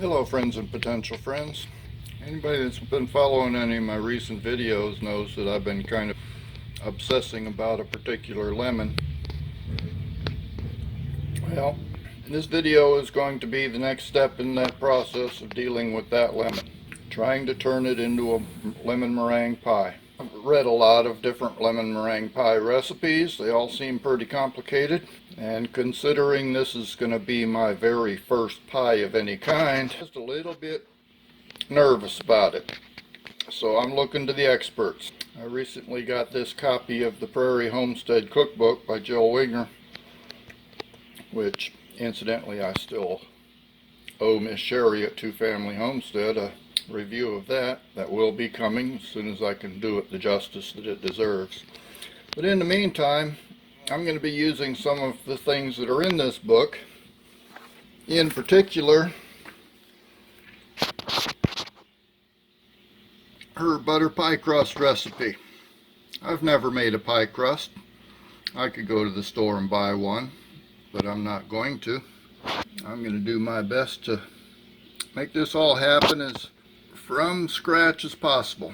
Hello friends and potential friends. Anybody that's been following any of my recent videos knows that I've been kind of obsessing about a particular lemon. Well, this video is going to be the next step in that process of dealing with that lemon. Trying to turn it into a lemon meringue pie. I've read a lot of different lemon meringue pie recipes. They all seem pretty complicated. And considering this is going to be my very first pie of any kind, just a little bit nervous about it. So I'm looking to the experts. I recently got this copy of the Prairie Homestead Cookbook by Joe Winger, which incidentally I still owe Miss Sherry at Two Family Homestead a review of that. That will be coming as soon as I can do it the justice that it deserves. But in the meantime, I'm going to be using some of the things that are in this book. In particular, her butter pie crust recipe. I've never made a pie crust. I could go to the store and buy one, but I'm not going to. I'm going to do my best to make this all happen as from scratch as possible.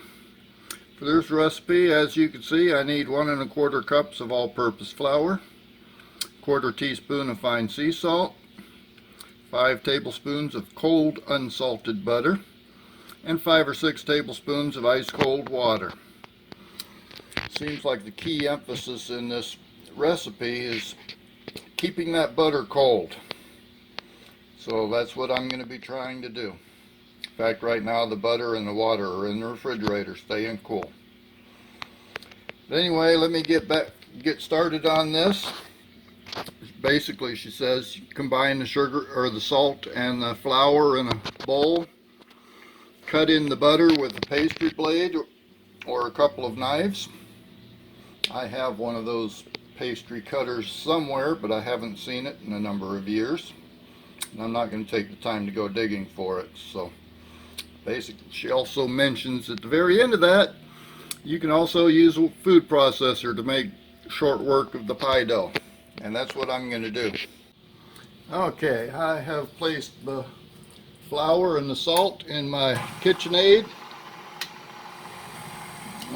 For this recipe, as you can see, I need 1 1/4 cups of all-purpose flour, 1/4 teaspoon of fine sea salt, 5 tablespoons of cold unsalted butter, and 5 or 6 tablespoons of ice cold water. Seems like the key emphasis in this recipe is keeping that butter cold. So that's what I'm going to be trying to do. In fact, right now the butter and the water are in the refrigerator staying cool. But anyway, let me get started on this. Basically, she says combine the sugar or the salt and the flour in a bowl. Cut in the butter with a pastry blade or a couple of knives. I have one of those pastry cutters somewhere, but I haven't seen it in a number of years. And I'm not going to take the time to go digging for it. So basically, she also mentions at the very end of that, you can also use a food processor to make short work of the pie dough. And that's what I'm going to do. Okay, I have placed the flour and the salt in my KitchenAid.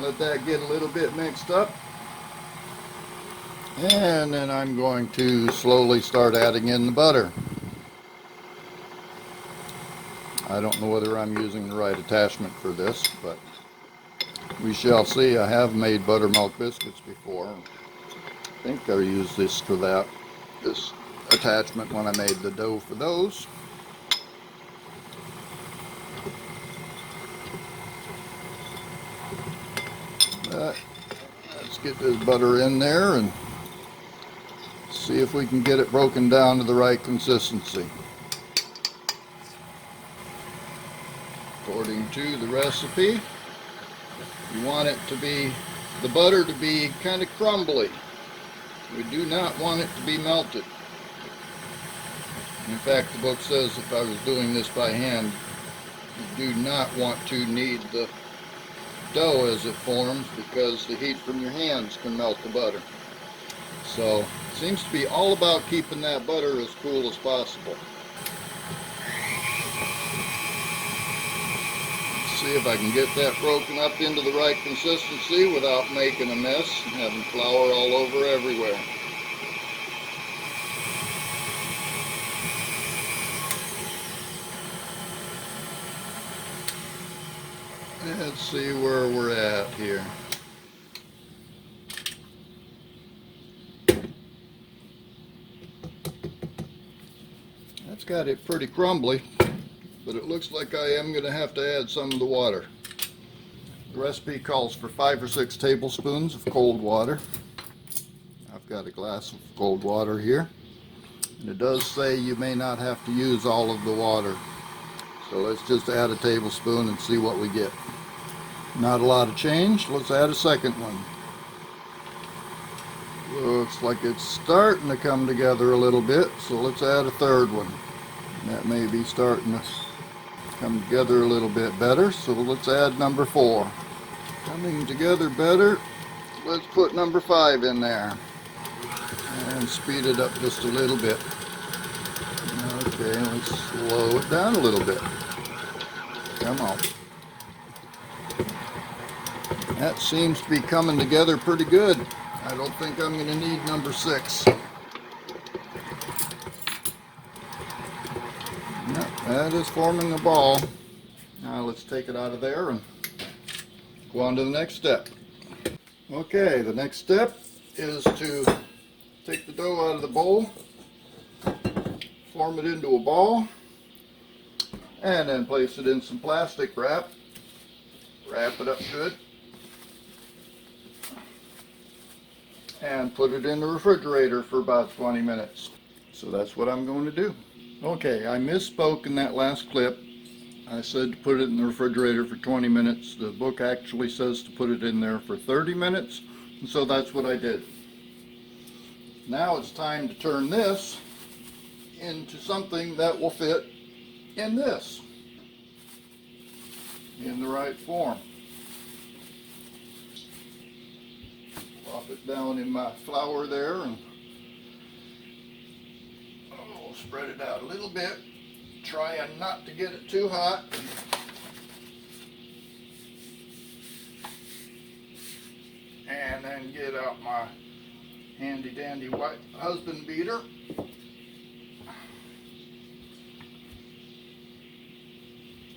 Let that get a little bit mixed up. And then I'm going to slowly start adding in the butter. I don't know whether I'm using the right attachment for this, but we shall see. I have made buttermilk biscuits before. I think I used this attachment when I made the dough for those. Let's get this butter in there and see if we can get it broken down to the right consistency. According to the recipe, you want it to be, the butter to be kind of crumbly. We do not want it to be melted. In fact, the book says if I was doing this by hand, you do not want to knead the dough as it forms, because the heat from your hands can melt the butter. So it seems to be all about keeping that butter as cool as possible. See if I can get that broken up into the right consistency without making a mess and having flour all over everywhere. Let's see where we're at here. That's got it pretty crumbly, but it looks like I am going to have to add some of the water. The recipe calls for 5 or 6 tablespoons of cold water. I've got a glass of cold water here. And it does say you may not have to use all of the water. So let's just add a tablespoon and see what we get. Not a lot of change. Let's add a second one. Looks like it's starting to come together a little bit, so let's add a third one. That may be starting to come together a little bit better, so let's add number 4. Coming together better. Let's put number 5 in there and speed it up just a little bit. Okay, let's slow it down a little bit. Come on. That seems to be coming together pretty good. I don't think I'm going to need number 6. Yep, that is forming a ball. Now let's take it out of there and go on to the next step. Okay, the next step is to take the dough out of the bowl, form it into a ball, and then place it in some plastic wrap. Wrap it up good. And put it in the refrigerator for about 20 minutes. So that's what I'm going to do. Okay, I misspoke in that last clip. I said to put it in the refrigerator for 20 minutes. The book actually says to put it in there for 30 minutes. And so that's what I did. Now it's time to turn this into something that will fit in this, in the right form. Plop it down in my flour there and spread it out a little bit, trying not to get it too hot. And then get out my handy dandy white husband beater.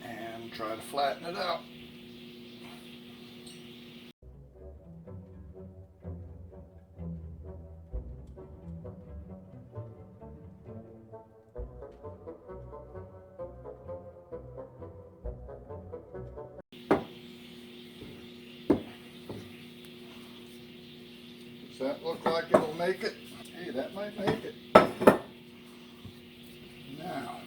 And try to flatten it out. Does that look like it'll make it? Hey, that might make it. Now,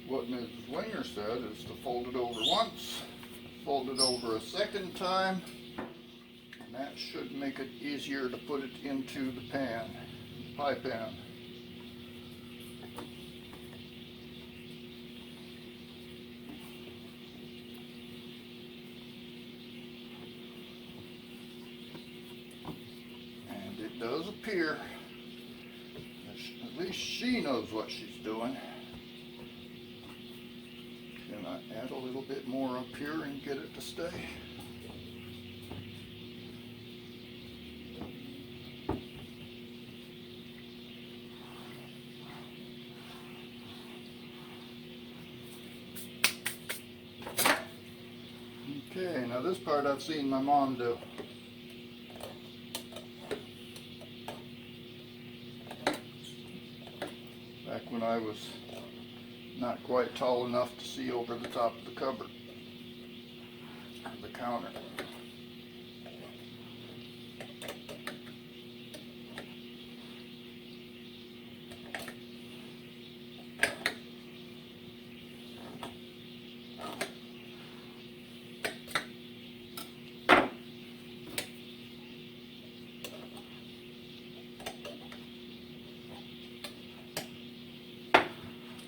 what Mrs. Winger said is to fold it over once, fold it over a second time, and that should make it easier to put it into the pan, pie pan. And it does appear, at least she knows what she's doing. Can I add a little bit more up here and get it to stay? Okay, now this part I've seen my mom do. Back when I was not quite tall enough to see over the top of the cupboard, the counter.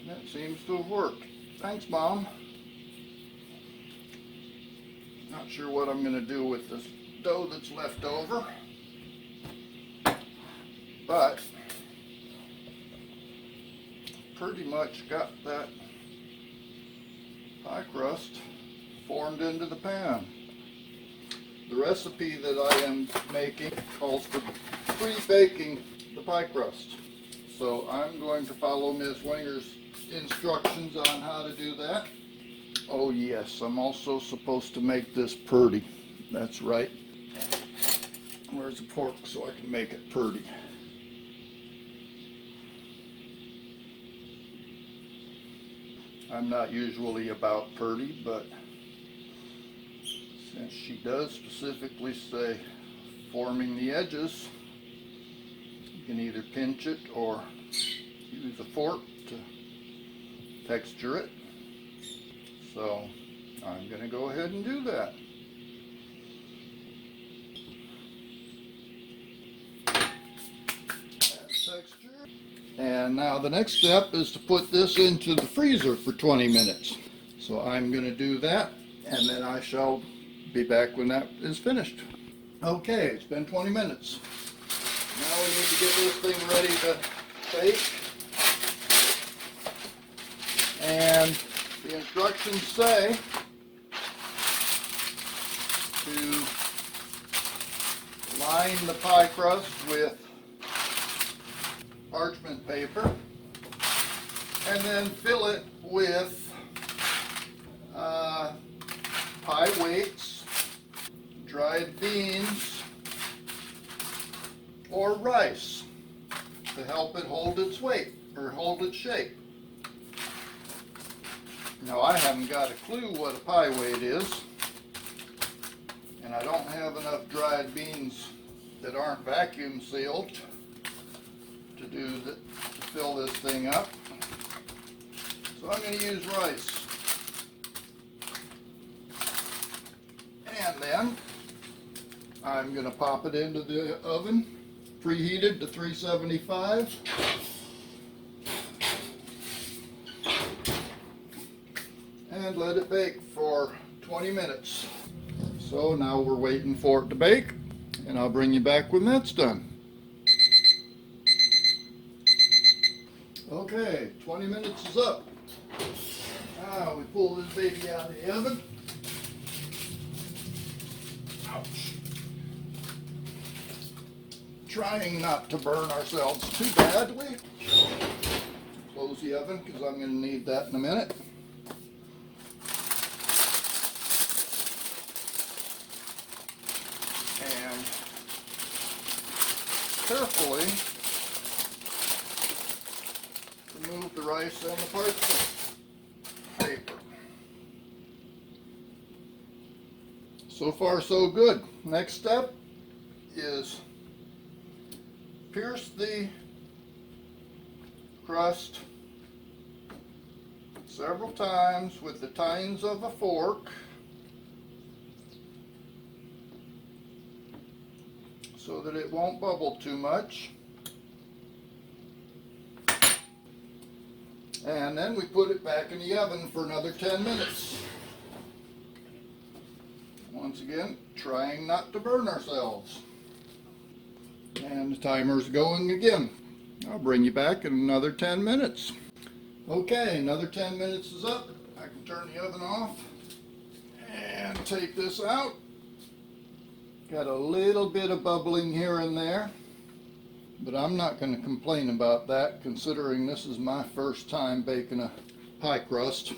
That seems to have worked. Thanks, Mom. Not sure what I'm going to do with this dough that's left over, but pretty much got that pie crust formed into the pan. The recipe that I am making calls for pre-baking the pie crust. So I'm going to follow Ms. Winger's instructions on how to do that. Oh yes, I'm also supposed to make this purdy. That's right. Where's the pork so I can make it purdy? I'm not usually about purdy, but since she does specifically say forming the edges, you can either pinch it or use a fork to texture it. So I'm going to go ahead and do that. Texture. And now the next step is to put this into the freezer for 20 minutes. So I'm going to do that, and then I shall be back when that is finished. Okay, it's been 20 minutes. Now we need to get this thing ready to bake. And the instructions say to line the pie crust with parchment paper and then fill it with pie weights, dried beans, or rice to help it hold its weight or hold its shape. Now I haven't got a clue what a pie weight is, and I don't have enough dried beans that aren't vacuum sealed to fill this thing up. So I'm going to use rice. And then I'm going to pop it into the oven, preheated to 375. And let it bake for 20 minutes. So now we're waiting for it to bake, and I'll bring you back when that's done. Okay, 20 minutes is up. Now we pull this baby out of the oven. Ouch. Trying not to burn ourselves too badly. Close the oven because I'm going to need that in a minute. And carefully remove the rice and the parchment paper. So far so good. Next step is pierce the crust several times with the tines of a fork so that it won't bubble too much. And then we put it back in the oven for another 10 minutes. Once again, trying not to burn ourselves. And the timer's going again. I'll bring you back in another 10 minutes. Okay, another 10 minutes is up. I can turn the oven off and take this out. Got a little bit of bubbling here and there, but I'm not going to complain about that considering this is my first time baking a pie crust.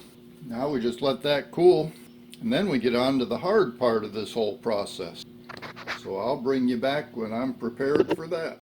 Now we just let that cool, and then we get on to the hard part of this whole process. So I'll bring you back when I'm prepared for that.